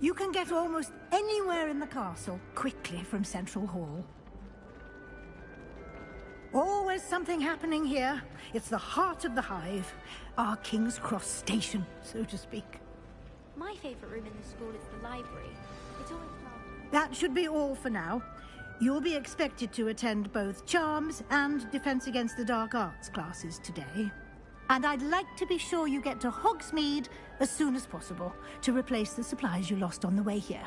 You can get almost anywhere in the castle quickly from Central Hall. Always something happening here. It's the heart of the Hive. Our King's Cross station, so to speak. My favourite room in the school is the library. It's always lovely. That should be all for now. You'll be expected to attend both Charms and Defense Against the Dark Arts classes today. And I'd like to be sure you get to Hogsmeade as soon as possible to replace the supplies you lost on the way here.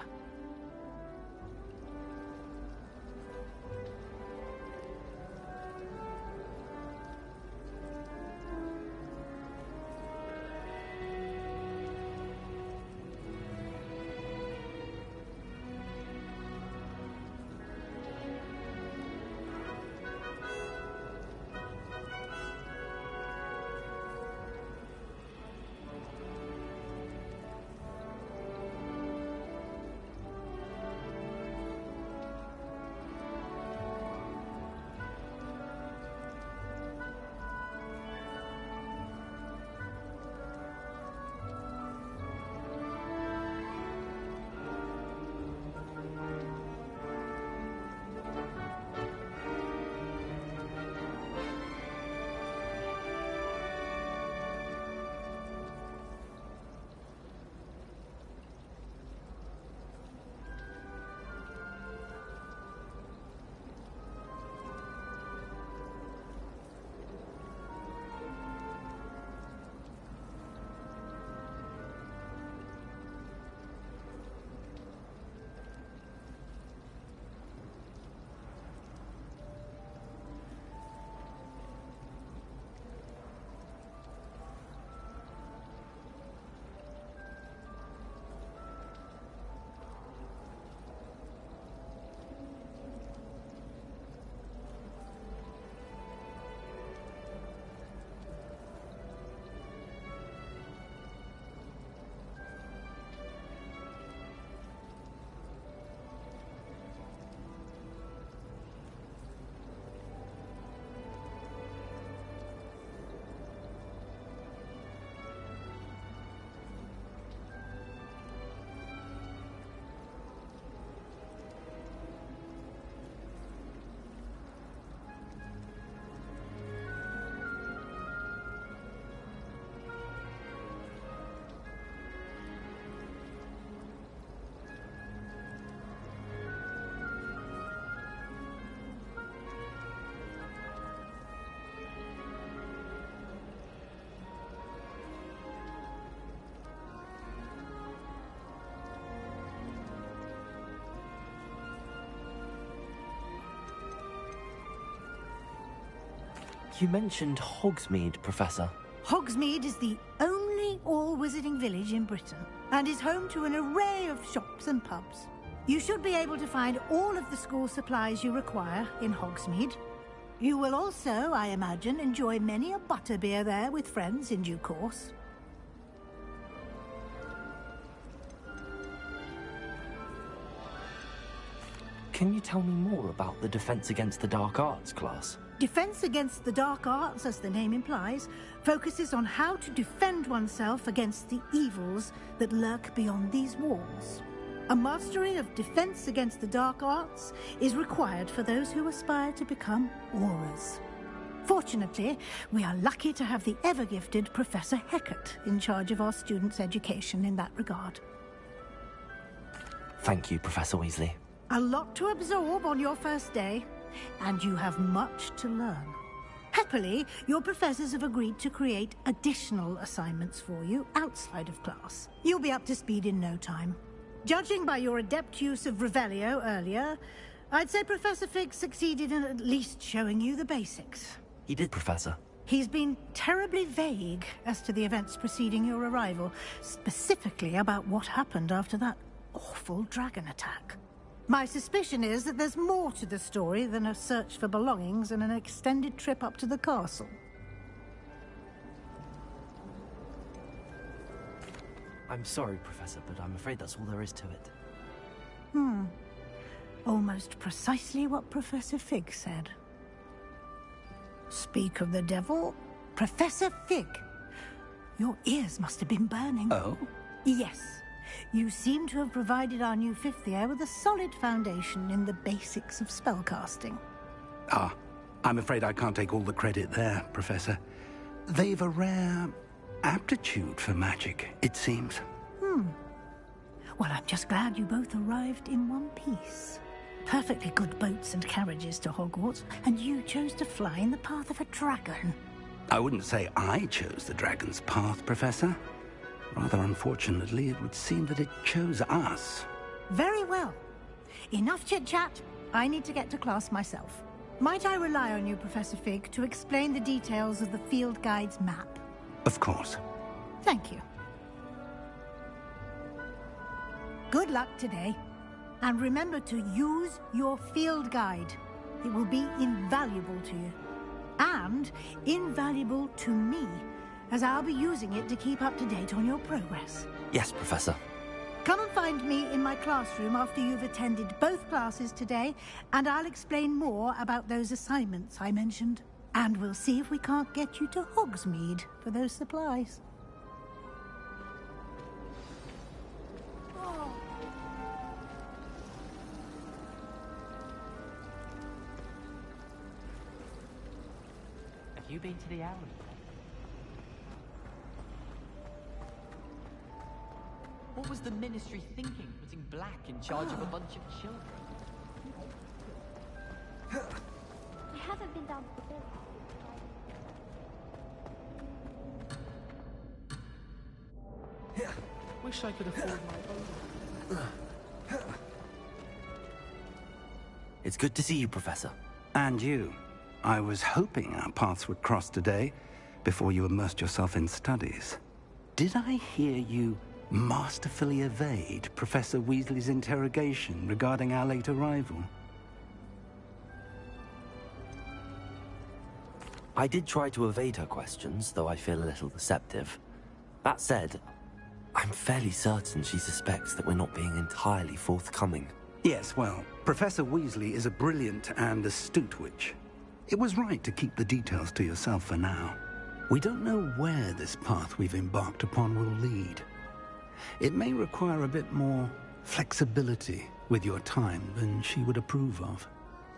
You mentioned Hogsmeade, Professor. Hogsmeade is the only all-wizarding village in Britain and is home to an array of shops and pubs. You should be able to find all of the school supplies you require in Hogsmeade. You will also, I imagine, enjoy many a butterbeer there with friends in due course. Can you tell me more about the Defense Against the Dark Arts class? Defense Against the Dark Arts, as the name implies, focuses on how to defend oneself against the evils that lurk beyond these walls. A mastery of Defense Against the Dark Arts is required for those who aspire to become Aurors. Fortunately, we are lucky to have the ever-gifted Professor Hecat in charge of our students' education in that regard. Thank you, Professor Weasley. A lot to absorb on your first day, and you have much to learn. Happily, your professors have agreed to create additional assignments for you outside of class. You'll be up to speed in no time. Judging by your adept use of Revelio earlier, I'd say Professor Fig succeeded in at least showing you the basics. He did, Professor. He's been terribly vague as to the events preceding your arrival, specifically about what happened after that awful dragon attack. My suspicion is that there's more to the story than a search for belongings and an extended trip up to the castle. I'm sorry, Professor, but I'm afraid that's all there is to it. Almost precisely what Professor Fig said. Speak of the devil, Professor Fig. Your ears must have been burning. Oh? Yes. You seem to have provided our new fifth year with a solid foundation in the basics of spellcasting. Ah, I'm afraid I can't take all the credit there, Professor. They've a rare aptitude for magic, it seems. Well, I'm just glad you both arrived in one piece. Perfectly good boats and carriages to Hogwarts, and you chose to fly in the path of a dragon. I wouldn't say I chose the dragon's path, Professor. Rather unfortunately, it would seem that it chose us. Very well. Enough chit-chat. I need to get to class myself. Might I rely on you, Professor Fig, to explain the details of the field guide's map? Of course. Thank you. Good luck today. And remember to use your field guide. It will be invaluable to you. And invaluable to me, as I'll be using it to keep up to date on your progress. Yes, Professor. Come and find me in my classroom after you've attended both classes today, and I'll explain more about those assignments I mentioned. And we'll see if we can't get you to Hogsmeade for those supplies. Have you been to the alley? What was the Ministry thinking, putting Black in charge of a bunch of children? I haven't been down to the village. Wish I could afford my own. It's good to see you, Professor. And you. I was hoping our paths would cross today, before you immersed yourself in studies. Did I hear you masterfully evade Professor Weasley's interrogation regarding our late arrival? I did try to evade her questions, though I feel a little deceptive. That said, I'm fairly certain she suspects that we're not being entirely forthcoming. Yes, well, Professor Weasley is a brilliant and astute witch. It was right to keep the details to yourself for now. We don't know where this path we've embarked upon will lead. It may require a bit more flexibility with your time than she would approve of.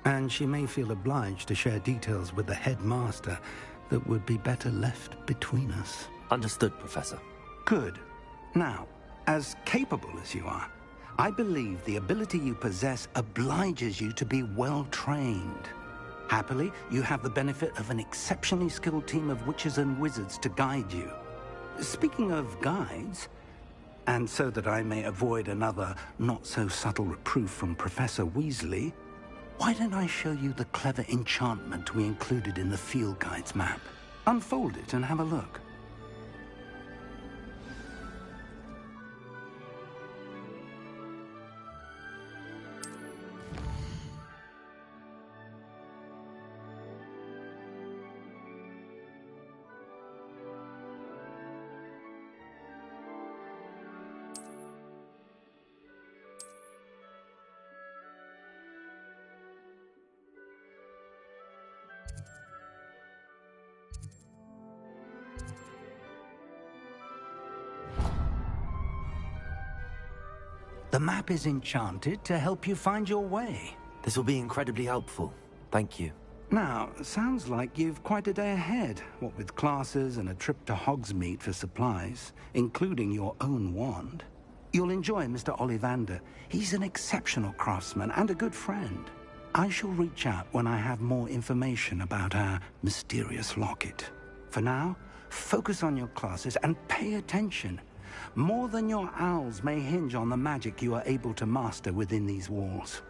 And she may feel obliged to share details with the headmaster that would be better left between us. Understood, Professor. Good. Now, as capable as you are, I believe the ability you possess obliges you to be well trained. Happily, you have the benefit of an exceptionally skilled team of witches and wizards to guide you. Speaking of guides, and so that I may avoid another not-so-subtle reproof from Professor Weasley, why don't I show you the clever enchantment we included in the field guide's map? Unfold it and have a look. The map is enchanted to help you find your way. This will be incredibly helpful. Thank you. Now, sounds like you've quite a day ahead, what with classes and a trip to Hogsmeade for supplies, including your own wand. You'll enjoy Mr. Ollivander. He's an exceptional craftsman and a good friend. I shall reach out when I have more information about our mysterious locket. For now, focus on your classes and pay attention. More than your owls may hinge on the magic you are able to master within these walls.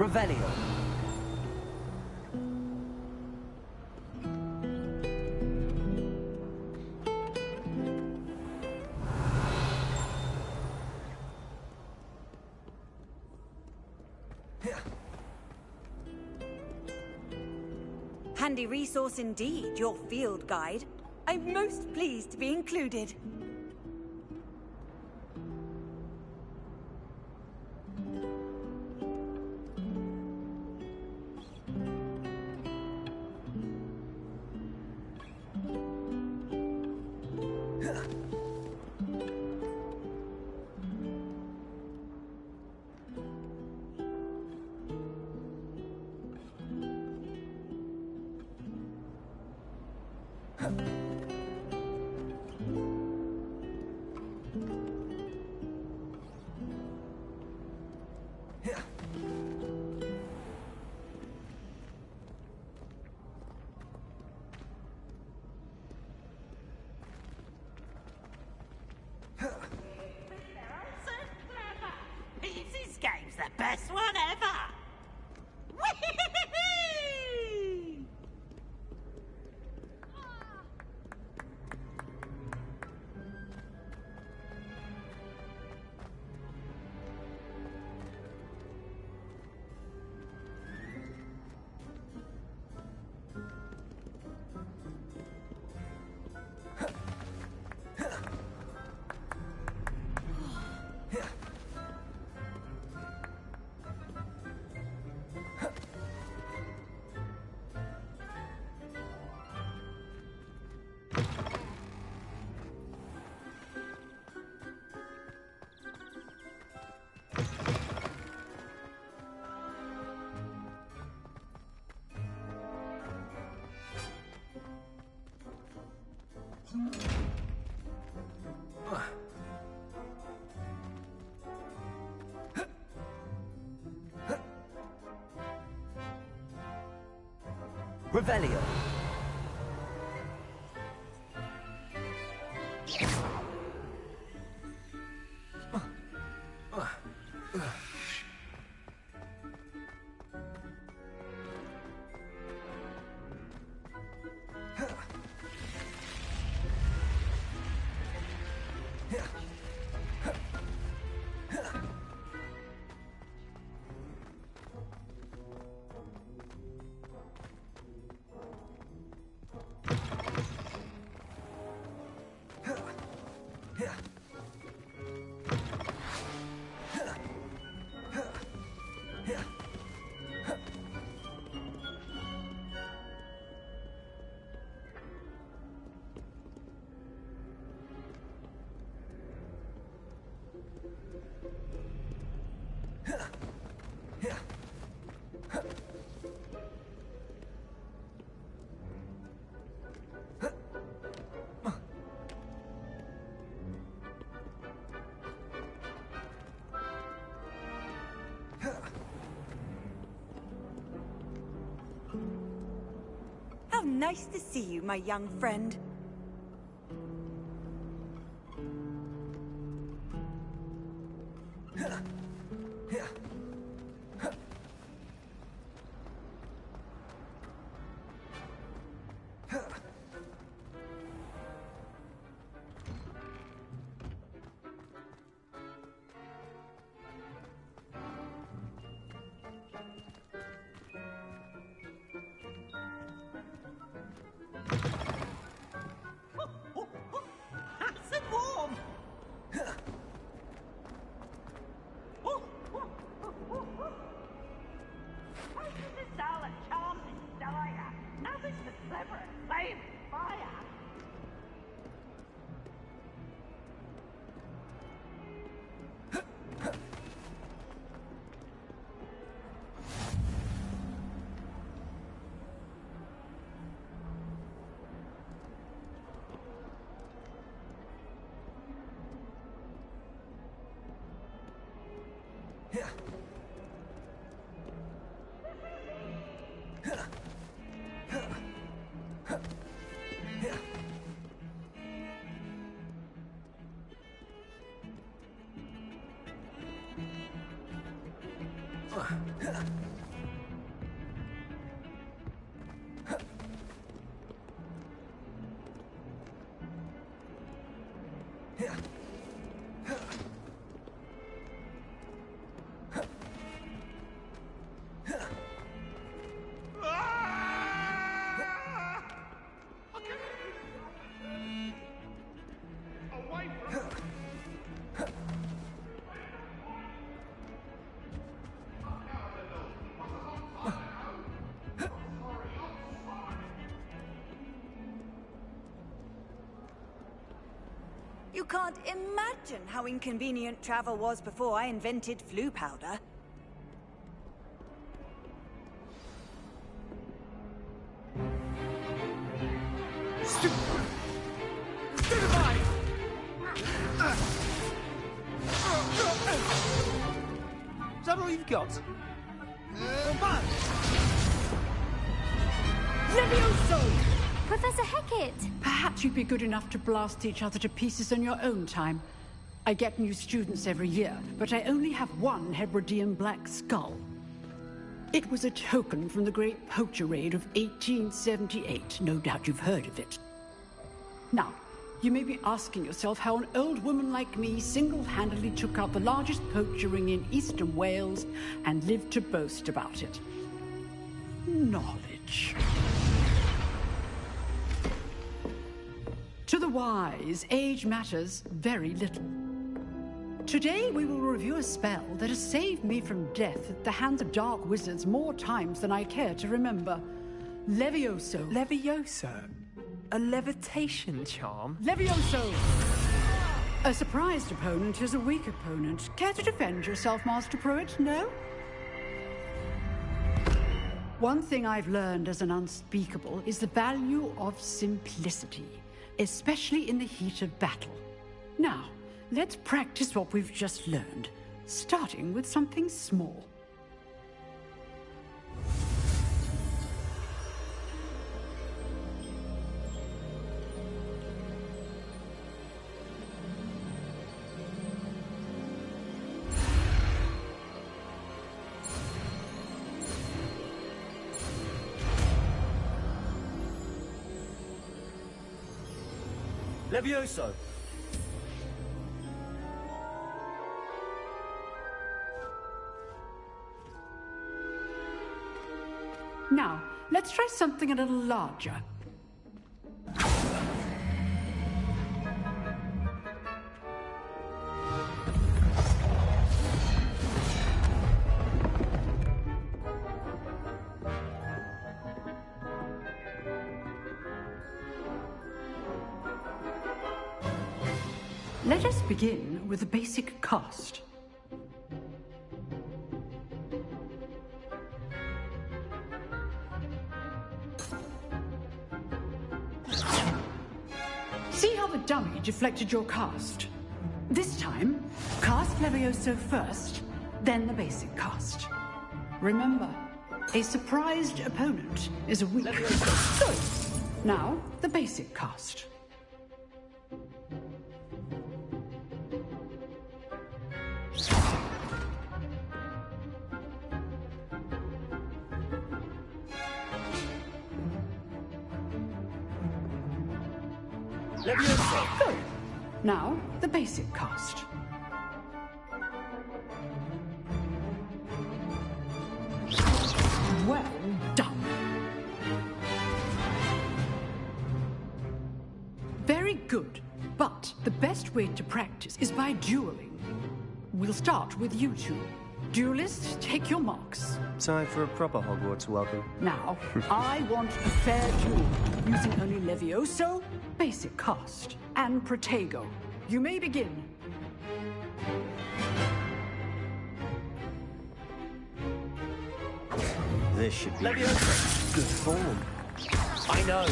Revelio. Handy resource indeed, your field guide. I'm most pleased to be included. This game's the best one ever! Whee! Revelio. How nice to see you, my young friend. Nice and warm! This is dull and charmed and dire. Nothing's but clever and flame and fire. You can't imagine how inconvenient travel was before I invented flu powder. Is that all you've got? Levioso! Professor Hecat! Perhaps you'd be good enough to blast each other to pieces in your own time. I get new students every year, but I only have one Hebridean black skull. It was a token from the Great Poacher Raid of 1878. No doubt you've heard of it. Now, you may be asking yourself how an old woman like me single-handedly took out the largest poacher ring in eastern Wales and lived to boast about it. Knowledge. To the wise, age matters very little. Today we will review a spell that has saved me from death at the hands of dark wizards more times than I care to remember. Levioso. Levioso? A levitation charm? Levioso! A surprised opponent is a weak opponent. Care to defend yourself, Master Pruitt? No? One thing I've learned as an unspeakable is the value of simplicity, especially in the heat of battle. Now, let's practice what we've just learned, starting with something small. Levioso! Now, let's try something a little larger. Let us begin with the basic cast. See how the dummy deflected your cast? This time, cast Levioso first, then the basic cast. Remember, a surprised opponent is a weak... Good. Now, the basic cast. Levioso! Good. Now, the basic cast. Well done. Very good. But the best way to practice is by dueling. We'll start with you two. Duelists, take your marks. Time for a proper Hogwarts welcome. Now, I want a fair duel, using only Levioso, basic cast, and Protego. You may begin. This should be Levioso! good form. I know!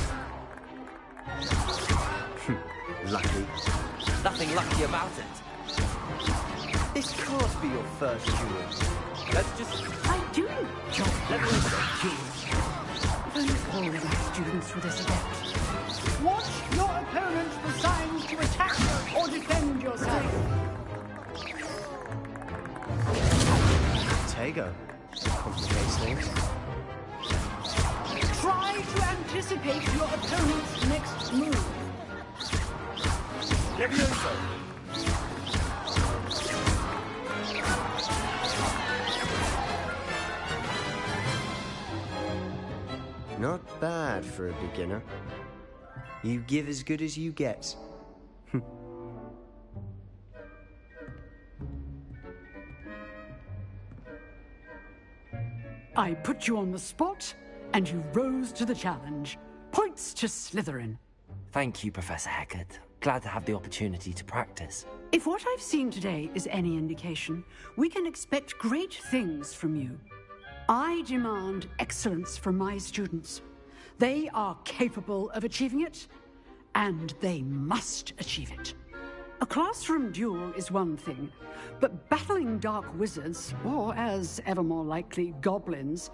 Lucky. Nothing lucky about it. This can't be your first duel. Let's just... I do, John. Levioso! If only all of our students were this adept. Watch your opponent for signs to attack or defend yourself. Tego. Complicates things. Try to anticipate your opponent's next move. Levioso! for a beginner. You give as good as you get. I put you on the spot, and you rose to the challenge. Points to Slytherin. Thank you, Professor Hecat. Glad to have the opportunity to practice. If what I've seen today is any indication, we can expect great things from you. I demand excellence from my students. They are capable of achieving it, and they must achieve it. A classroom duel is one thing, but battling dark wizards, or as ever more likely, goblins,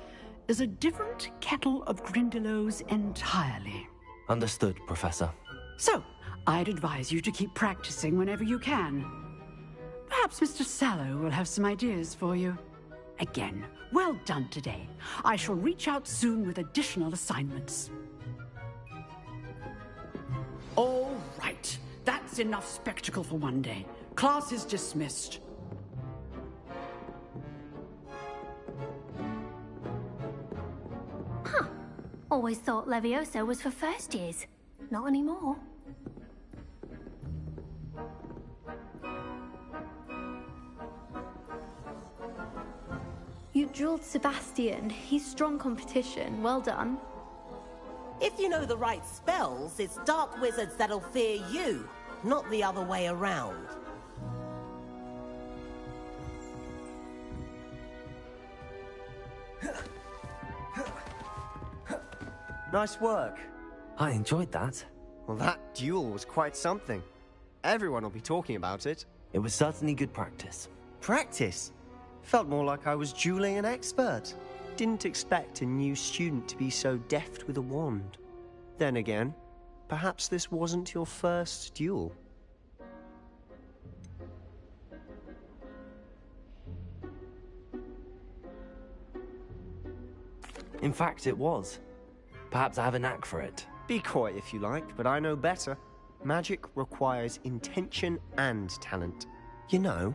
is a different kettle of Grindylows entirely. Understood, Professor. So, I'd advise you to keep practicing whenever you can. Perhaps Mr. Sallow will have some ideas for you. Again, well done today. I shall reach out soon with additional assignments. All right. That's enough spectacle for one day. Class is dismissed. Huh. Always thought Levioso was for first years. Not anymore. You drilled Sebastian. He's strong competition. Well done. If you know the right spells, it's dark wizards that'll fear you, not the other way around. Nice work. I enjoyed that. Well, that duel was quite something. Everyone will be talking about it. It was certainly good practice. Practice? Felt more like I was dueling an expert. Didn't expect a new student to be so deft with a wand. Then again, perhaps this wasn't your first duel. In fact, it was. Perhaps I have a knack for it. Be coy if you like, but I know better. Magic requires intention and talent. You know,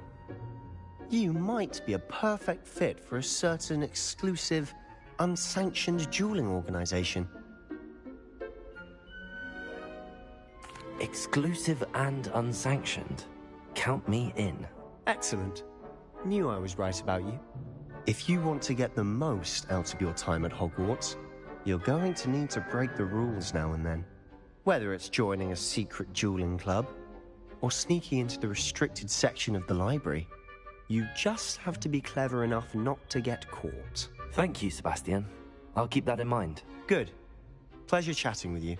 you might be a perfect fit for a certain exclusive, unsanctioned dueling organization. Exclusive and unsanctioned. Count me in. Excellent. Knew I was right about you. If you want to get the most out of your time at Hogwarts, you're going to need to break the rules now and then. Whether it's joining a secret dueling club, or sneaking into the restricted section of the library, you just have to be clever enough not to get caught. Thank you, Sebastian. I'll keep that in mind. Good. Pleasure chatting with you.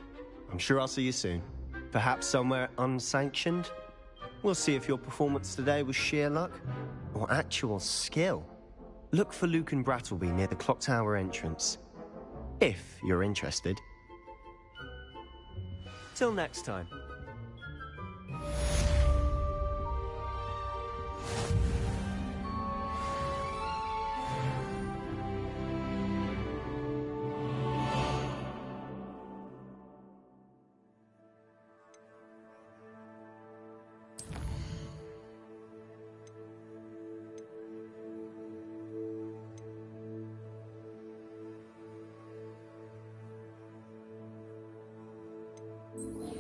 I'm sure I'll see you soon. Perhaps somewhere unsanctioned? We'll see if your performance today was sheer luck or actual skill. Look for Luke and Brattleby near the clock tower entrance, if you're interested. Till next time. Yeah.